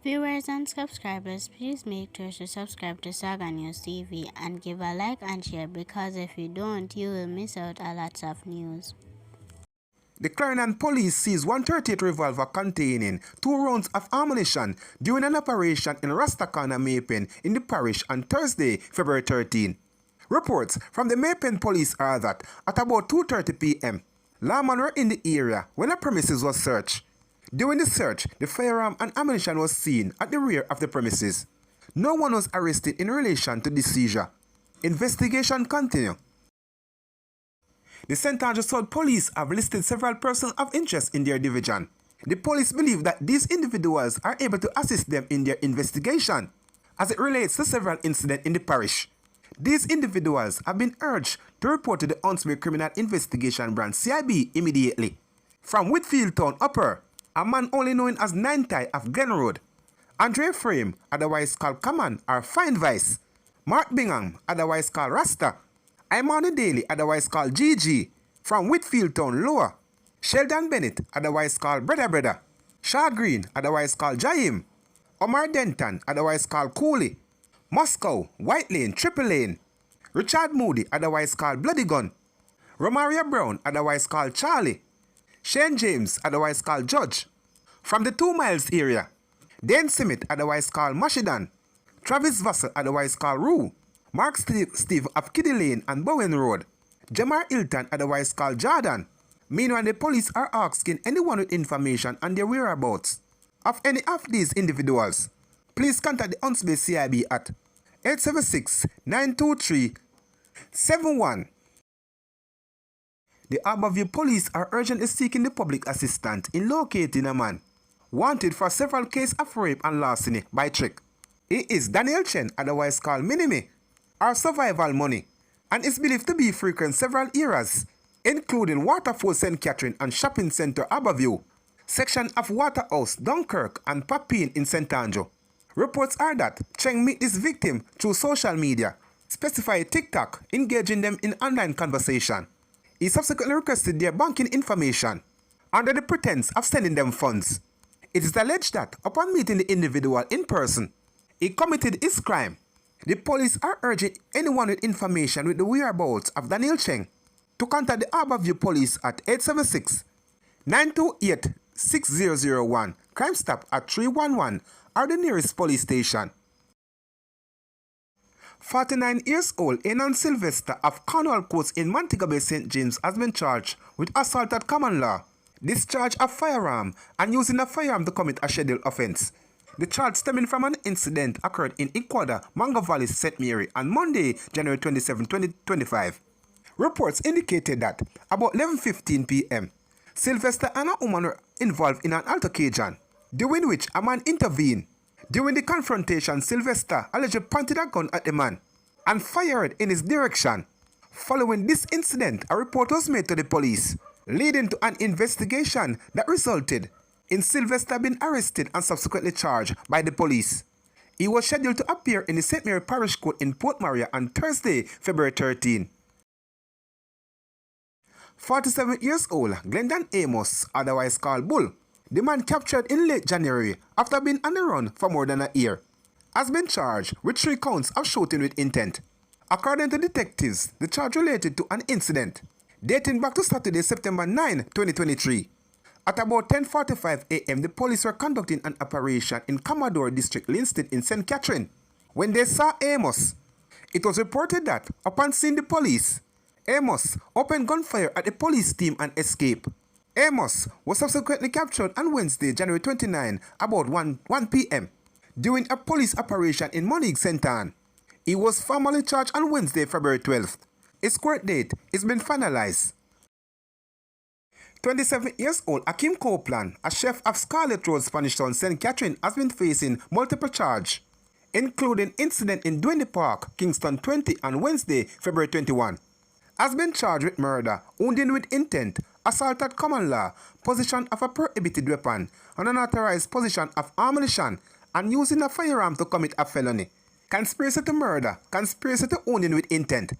Viewers and subscribers, please make sure to subscribe to Saga News TV and give a like and share, because if you don't, you will miss out a lot of news. The Clarendon police seized 138 revolver containing 2 rounds of ammunition during an operation in Rastakan and Maypen in the parish on Thursday, February 13. Reports from the Maypen police are that at about 2:30 p.m., lawmen were in the area when a premises was searched. During the search, the firearm and ammunition was seen at the rear of the premises. No one was arrested in relation to the seizure. Investigation continues. The St. Andrews South Police have listed several persons of interest in their division. The police believe that these individuals are able to assist them in their investigation as it relates to several incidents in the parish. These individuals have been urged to report to the Huntsville Criminal Investigation Branch CIB immediately. From Whitfield Town Upper, a man only known as Nine Tie of Glen Road, Andre Frame, otherwise called Kaman or Fine Vice, Mark Bingham, otherwise called Rasta, Imani Daly, otherwise called GG, from Whitfield Town Lower, Sheldon Bennett, otherwise called Brother, Shaw Green, otherwise called Jaim, Omar Denton, otherwise called Cooley, Moscow, White Lane, Triple Lane, Richard Moody, otherwise called Bloody Gun, Romaria Brown, otherwise called Charlie, Shane James, otherwise called Judge, from the 2 Miles area, Dan Simmet, otherwise called Mashidan, Travis Vassell, otherwise called Rue, Mark Steve of Kiddy Lane and Bowen Road, Jamar Hilton, otherwise called Jordan. Meanwhile, the police are asking anyone with information on their whereabouts of any of these individuals. Please contact the Huntsville CIB at 876-923-71. The Harborview police are urgently seeking the public assistance in locating a man wanted for several cases of rape and larceny by trick. He is Daniel Chen, otherwise called Minimi, or Survival Money, and is believed to be frequent several areas, including Waterfall St. Catherine and Shopping Center Harborview, section of Waterhouse, Dunkirk, and Papine in St. Andrew. Reports are that Cheng met this victim through social media, specify TikTok, engaging them in online conversation. He subsequently requested their banking information under the pretense of sending them funds. It is alleged that upon meeting the individual in person, he committed his crime. The police are urging anyone with information with the whereabouts of Daniel Cheng to contact the Harborview police at 876-928-6001, Crime Stop at 311, or the nearest police station. 49 years old Enan Sylvester of Cornwall Courts in Montego Bay, St. James has been charged with assault at common law, discharge of firearm, and using a firearm to commit a scheduled offense. The charge stemming from an incident occurred in Ecuador, Mango Valley, St. Mary on Monday, January 27, 2025. Reports indicated that about 11:15 p.m., Sylvester and a woman were involved in an altercation, during which a man intervened. During the confrontation, Sylvester allegedly pointed a gun at the man and fired in his direction. Following this incident, a report was made to the police, leading to an investigation that resulted in Sylvester being arrested and subsequently charged by the police. He was scheduled to appear in the St. Mary Parish Court in Port Maria on Thursday, February 13. 47 years old Glendon Amos, otherwise called Bull, the man captured in late January after being on the run for more than a year, has been charged with 3 counts of shooting with intent. According to detectives, the charge related to an incident dating back to Saturday, September 9, 2023. At about 10:45 a.m., the police were conducting an operation in Commodore District, Linstead in St. Catherine when they saw Amos. It was reported that upon seeing the police, Amos opened gunfire at the police team and escaped. Amos was subsequently captured on Wednesday, January 29, about 1 p.m. during a police operation in Monig, St. Anne. He was formally charged on Wednesday, February 12th. His court date has been finalized. 27 years old Akim Copeland, a chef of Scarlet Road, Spanish Town, St. Catherine, has been facing multiple charges, including incident in Duende Park, Kingston 20 on Wednesday, February 21. Has been charged with murder, wounding with intent, assault at common law, possession of a prohibited weapon, unauthorized possession of ammunition, and using a firearm to commit a felony, conspiracy to murder, conspiracy to wounding with intent.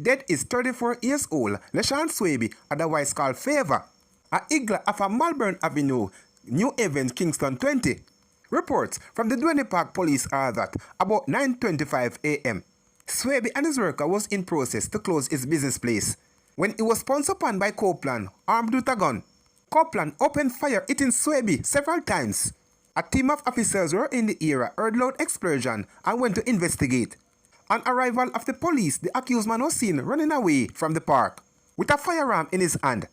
Death is 34 years old LeSean Swaby, otherwise called Favor, a Igla of a Malvern Avenue, New Haven, Kingston 20. Reports from the Duane Park police are that about 9:25 a.m., Swaby and his worker was in process to close his business place when he was pounced upon by Copeland, armed with a gun. Copeland opened fire, hitting Swaby several times. A team of officers were in the area, heard loud explosion, and went to investigate. On arrival of the police, the accused man was seen running away from the park with a firearm in his hand.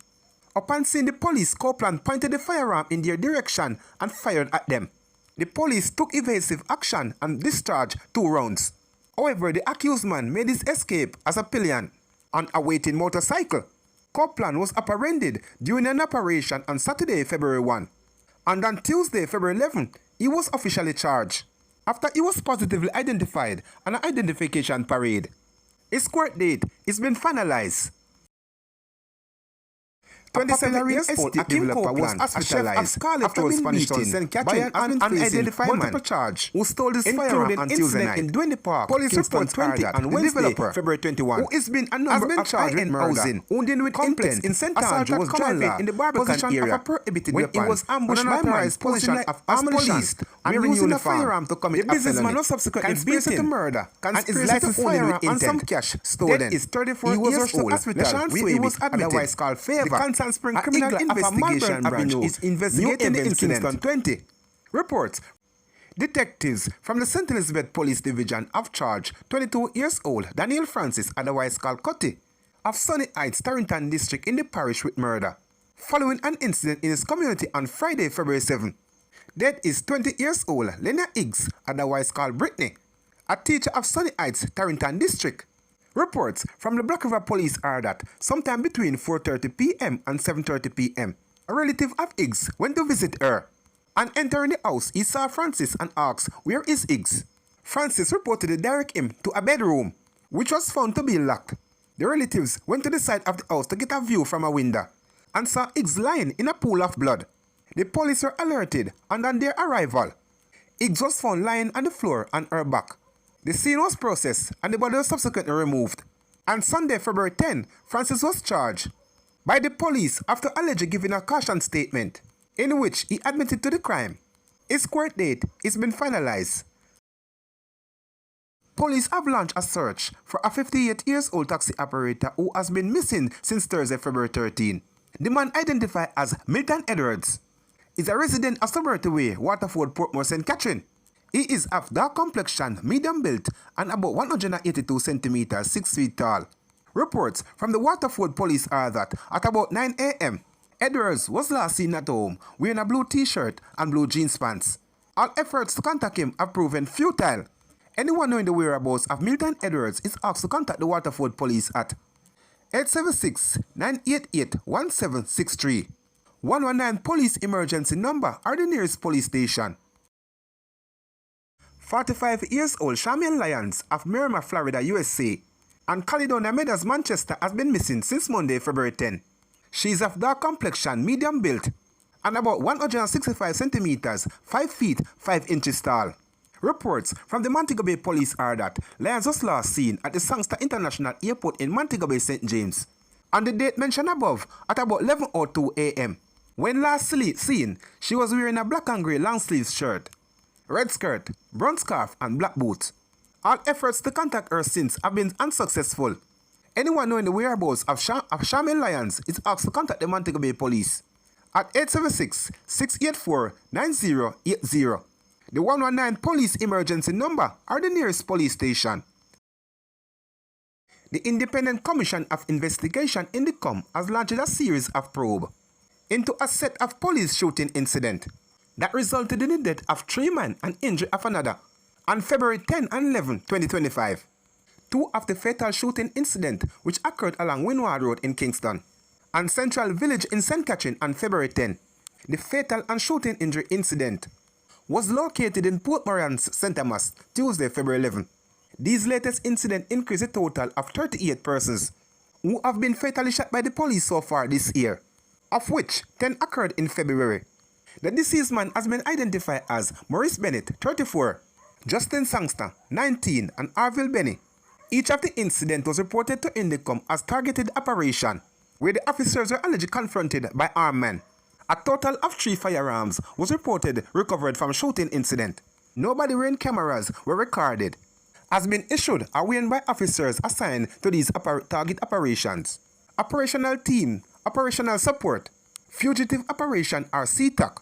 Upon seeing the police, Copeland pointed the firearm in their direction and fired at them. The police took evasive action and discharged 2 rounds. However, the accused man made his escape as a pillion on a waiting motorcycle. Copeland was apprehended during an operation on Saturday, February 1. And on Tuesday, February 11, he was officially charged after he was positively identified on an identification parade. His court date has been finalized. 27-year-old Akim Copeland was hospitalized after being beaten by an unidentified man who stole his firearm on Tuesday night in Duane Park. Police report 20 on Wednesday, February 21, who has been charged with murder, wounding with intent, in St. Andrew was driving in the Barbican area when he was ambushed by unauthorized possession of ammunition and using a firearm to commit a felony. The businessman was subsequently beaten to murder and his license firearm and some cash stolen. Dead is 34 years old. He was otherwise called Favor. Spring Criminal Investigation Branch is investigating the incident. 20 reports. Detectives from the St. Elizabeth Police Division have charged 22-year-old Daniel Francis, otherwise called Cutty, of Sunny Heights, Clarendon District in the parish with murder, following an incident in his community on Friday, February 7. Dead is 20-year-old Lena Higgs, otherwise called Brittany, a teacher of Sunny Heights, Clarendon District. Reports from the Black River Police are that sometime between 4:30 p.m. and 7:30 p.m., a relative of Higgs went to visit her. And entering the house, he saw Francis and asked, "Where is Higgs?" Francis reportedly directed him to a bedroom, which was found to be locked. The relatives went to the side of the house to get a view from a window and saw Higgs lying in a pool of blood. The police were alerted, and on their arrival, Higgs was found lying on the floor on her back. The scene was processed and the body was subsequently removed. On Sunday, February 10, Francis was charged by the police after allegedly giving a caution statement in which he admitted to the crime. His court date has been finalized. Police have launched a search for a 58-year-old taxi operator who has been missing since Thursday, February 13. The man, identified as Milton Edwards, is a resident of Somerty Way, Waterford, Portmore, St. Catherine. He is of dark complexion, medium built, and about 182 centimeters, 6 feet tall. Reports from the Waterford police are that at about 9 a.m., Edwards was last seen at home wearing a blue t-shirt and blue jeans pants. All efforts to contact him have proven futile. Anyone knowing the whereabouts of Milton Edwards is asked to contact the Waterford police at 876-988-1763. 119 police emergency number are the nearest police station. 45-year-old Charmaine Lyons of Miramar, Florida, USA, and Caledonia Meadows, Manchester, has been missing since Monday, February 10. She is of dark complexion, medium built, and about 165 centimeters, 5 feet, 5 inches tall. Reports from the Montego Bay police are that Lyons was last seen at the Sangster International Airport in Montego Bay, St. James, on the date mentioned above at about 11:02 a.m. When last seen, she was wearing a black and grey long-sleeve shirt, red skirt, brown scarf, and black boots. All efforts to contact her since have been unsuccessful. Anyone knowing the whereabouts of Charmaine Lyons is asked to contact the Montego Bay police at 876-684-9080. The 119 police emergency number are the nearest police station. The Independent Commission of Investigation INDECOM has launched a series of probe into a set of police shooting incident that resulted in the death of 3 men and injury of another on February 10 and 11, 2025. 2 of the fatal shooting incident which occurred along Windward Road in Kingston and Central Village in St. Catherine on February 10. The fatal and shooting injury incident was located in Port Moran's St. Thomas, Tuesday, February 11. These latest incidents increase a total of 38 persons who have been fatally shot by the police so far this year, of which 10 occurred in February. The deceased man has been identified as Maurice Bennett, 34, Justin Sangster, 19, and Arville Benny. Each of the incidents was reported to INDECOM as targeted operation, where the officers were allegedly confronted by armed men A total of 3 firearms was reported recovered from shooting incident. No body-worn cameras were recorded. Has been issued a warning by officers assigned to these target operations. Operational Team, Operational Support, Fugitive Operation or CTOC.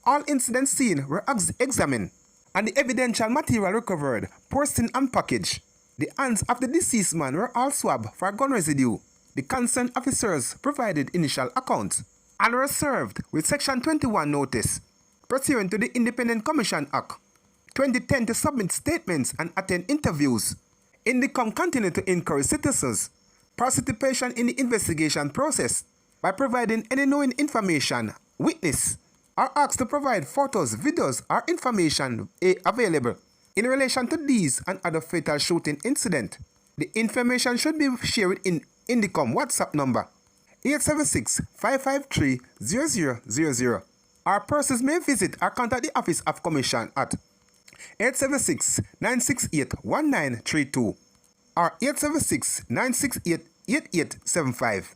All incident scenes were examined and the evidential material recovered, posted and packaged. The hands of the deceased man were all swabbed for gun residue. The concerned officers provided initial accounts and were served with Section 21 notice, pursuant to the Independent Commission Act 2010 to submit statements and attend interviews. INDECOM continued to encourage citizens' participation in the investigation process by providing any knowing information, witness, or asked to provide photos, videos, or information available in relation to these and other fatal shooting incidents. The information should be shared in INDECOM WhatsApp number 876-553-0000. Our persons may visit or contact the Office of Commission at 876-968-1932 or 876-968-8875.